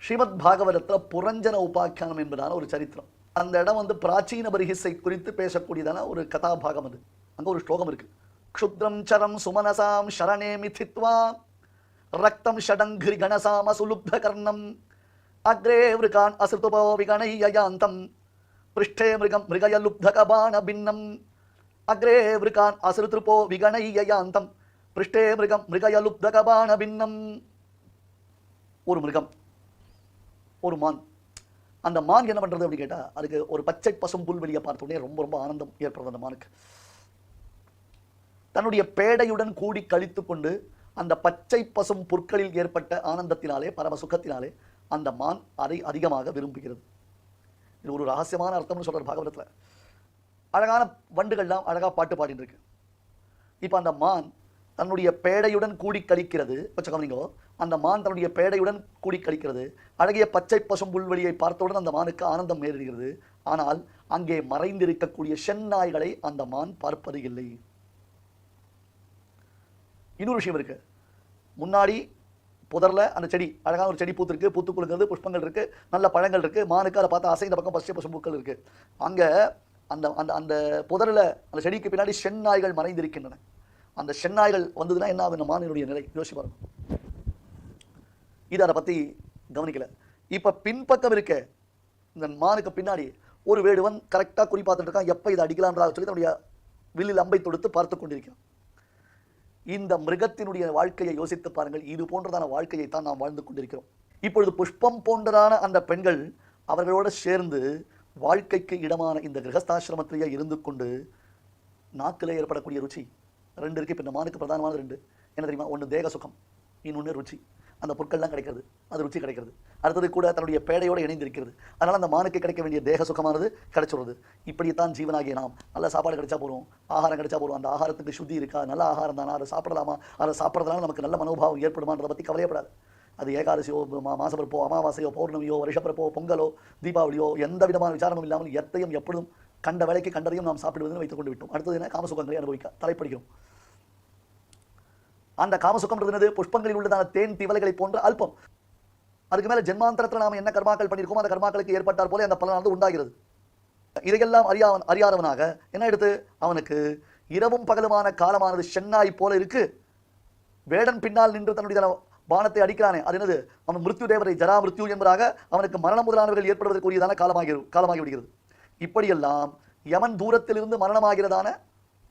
ஸ்ரீமத் பாகவதத்தில் புரஞ்சன உபாக்கியானம் என்பதான ஒரு சரித்திரம். அந்த இடம் பிராச்சீன பரிகிசை குறித்து பேசக்கூடியதான ஒரு கதாபாகம். அது அங்கே ஒரு ஸ்லோகம் இருக்கு. க்ஷுத்ரம் சரம் சுமனசாம் சரணே மிதித்வா ரக்தம் ஷடங்கிரி கணசாம சுலுப்த கர்ணம் அக்ரே விருகான் அசுதுபோ விகணையாந்தம் பிருஷ்டே மிருகம் மிருகய லுப்தகபான பின்னம் அக்ரே விருகான் அசுருத்ருபோ விகணையாந்தம் பிருஷ்டே மிருகம் மிருகய லுப்தகபான பின்னம். ஒரு மிருகம், ஒரு மான். அந்த மான் என்ன பண்றது அப்படின்னு கேட்டா, அதுக்கு ஒரு பச்சை பசும் புல்வெளியை பார்த்த உடனே ரொம்ப ரொம்ப ஆனந்தம் ஏற்படுறது அந்த மானுக்கு. தன்னுடைய பேடையுடன் கூடி கழித்து கொண்டு அந்த பச்சை பசும் புற்களில் ஏற்பட்ட ஆனந்தத்தினாலே, பரம சுகத்தினாலே அந்த மான் அதை அதிகமாக விரும்புகிறது. இது ஒரு ரகசியமான அர்த்தம்னு சொல்றார் பாகவதத்துல. அழகான வண்டுகள்லாம் அழகா பாட்டு பாடிட்டு இருக்கு. இப்ப அந்த மான் தன்னுடைய பேடையுடன் கூடி கழிக்கிறது. கவனிங்கோ, அந்த மான் தன்னுடைய பேடையுடன் கூடி கழிக்கிறது. அழகிய பச்சை பசும் புல்வெளியை பார்த்தவுடன் அந்த மானுக்கு ஆனந்தம் நேரிடுகிறது. ஆனால் அங்கே மறைந்திருக்கக்கூடிய செந்நாய்களை அந்த மான் பார்ப்பது இல்லை. இன்னொரு விஷயம் இருக்கு. முன்னாடி புதர்ல அந்த செடி, அழகான ஒரு செடி பூத்திருக்கு, பூத்து குலுங்கிறது, புஷ்பங்கள் இருக்கு, நல்ல பழங்கள் இருக்கு. மானுக்கு அதை பார்த்தா அசைந்த பக்கம் பச்சை பசும் பூக்கள் இருக்கு. அங்க அந்த அந்த அந்த புதர்ல அந்த செடிக்கு பின்னாடி செந்நாய்கள் மறைந்திருக்கின்றன. அந்த செந்நாய்கள் வந்ததுன்னா என்ன ஆகும் மானினுடைய நிலை? யோசிச்சு பாருங்க. இது அதை பத்தி கவனிக்கல. இப்ப பின்பக்கம் இருக்க இந்த மானுக்கு பின்னாடி ஒரு வேடுவன் கரெக்டா குறி பார்த்துட்டு இருக்கான். எப்ப இதை அடிக்கலான்றா சொல்லி தன்னுடைய வில்லில் அம்பை தொடுத்து பார்த்து கொண்டிருக்கான். இந்த மிருகத்தினுடைய வாழ்க்கையை யோசித்து பாருங்கள். இது போன்றதான வாழ்க்கையை தான் நாம் வாழ்ந்து கொண்டிருக்கிறோம். இப்பொழுது புஷ்பம் போன்றதான அந்த பெண்கள் அவர்களோட சேர்ந்து வாழ்க்கைக்கு இடமான இந்த கிரகஸ்தாசிரமத்திலேயே இருந்து கொண்டு நாக்கிலே ஏற்படக்கூடிய ருச்சி ரெண்டு இருக்கு. இப்போ இந்த மானுக்கு பிரதானமான ரெண்டு என்ன தெரியுமா? ஒன்று தேக சுகம், இன்னொன்று ருச்சி. அந்த பொருட்கள்லாம் கிடைக்கிறது, அது ருச்சி கிடைக்கிறது. அடுத்தது கூட தன்னுடைய பேடையோடு இணைந்திருக்கிறது. அதனால் அந்த மானுக்கு கிடைக்க வேண்டிய தேக சுகமானது கிடைச்சிடுறது. இப்படித்தான் ஜீவனாகிய நாம். நல்ல சாப்பாடு கிடைச்சா போகிறோம், ஆகாரம் கிடைச்சா போகிறோம். அந்த ஆகாரத்துக்கு சுத்தி இருக்கா? நல்ல ஆகாரம் தானா? அதை சாப்பிடலாமா? அதை சாப்பிட்றதுனால நமக்கு நல்ல மனோபாவம் ஏற்படுமான்றதை பற்றி கவலையப்படாது. அது ஏகாதசியோ, மாசப்பிறப்போ, அமாவாசையோ, பௌர்ணமியோ, வருஷப்பிறப்போ, பொங்கலோ, தீபாவளியோ, எந்த விதமான விசாரமும் இல்லாமல் எத்தையும் எப்பொழுதும் கண்ட வேலைக்கு கண்டதையும் நாம் சாப்பிடுவதுன்னு வைத்துக் கொண்டு விட்டோம். அடுத்தது என்ன? காமசுகங்களை அனுபவிக்க தலைப்படுகிறோம். அந்த காமசுகம்ன்றது புஷ்பங்களில் உள்ளதான தேன் திவலைகளை போன்ற அல்பம். அதுக்கு மேல ஜென்மாந்தரத்தில் நாம் என்ன கர்மாக்கள் பண்ணியிருக்கோம், அந்த கர்மாக்களுக்கு ஏற்பட்டால் போல அந்த பலனானது உண்டாகிறது. இதையெல்லாம் அறியாதவனாக என்ன எடுத்து அவனுக்கு இரவும் பகலுமான காலமானது சென்னாய் போல இருக்கு. வேடன் பின்னால் நின்று தன்னுடைய பானத்தை அடிக்கிறானே, அது என்னது? அவன் மிருத்யு தேவரை ஜரா மிருத்யு என்பதாக அவனுக்கு மரணம் முதலானவர்கள் ஏற்படுவதற்குரியதான காலமாகி விடுகிறது. இப்படியெல்லாம் யமன் தூரத்திலிருந்து மரணமாகிறதான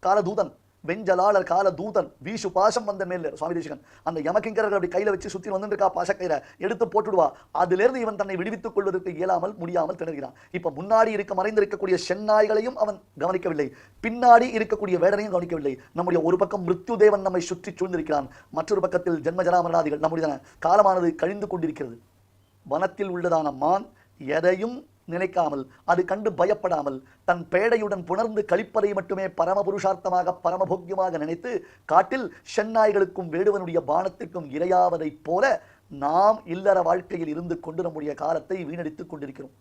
காலதூதன், வெஞ்சலாளர் கால தூதன் வீசு பாசம் வந்த மேல சுவாமி தேசிகன் அந்த யமகிங்கர்கள் அப்படி கையில வச்சு சுத்தி வந்துருக்கா, பாசக்கயிறை எடுத்து போட்டுடுவா. அதிலிருந்து இவன் தன்னை விடுவித்துக் கொள்வதற்கு இயலாமல் முடியாமல் திணறுகிறான். இப்ப முன்னாடி மறைந்திருக்கக்கூடிய செந்நாய்களையும் அவன் கவனிக்கவில்லை, பின்னாடி இருக்கக்கூடிய வேடனையும் கவனிக்கவில்லை. நம்முடைய ஒரு பக்கம் மிருத்யு தேவன் நம்மை சுற்றி சூழ்ந்திருக்கிறான், மற்றொரு பக்கத்தில் ஜென்மஜராமரணாதிகள் நம்முடைய காலமானது கழிந்து கொண்டிருக்கிறது. வனத்தில் உள்ளதான மான் எதையும் நினைக்காமல், அது கண்டு பயப்படாமல், தன் பேடையுடன் புணர்ந்து கழிப்பதை மட்டுமே பரமபுருஷார்த்தமாக பரமபோக்கியமாக நினைத்து காட்டில் செந்நாய்களுக்கும் வேடுவனுடைய பானத்திற்கும் இரையாவதைப் போல நாம் இல்லற வாழ்க்கையில் இருந்து கொண்டு நம்முடைய காலத்தை வீணடித்துக் கொண்டிருக்கிறோம்.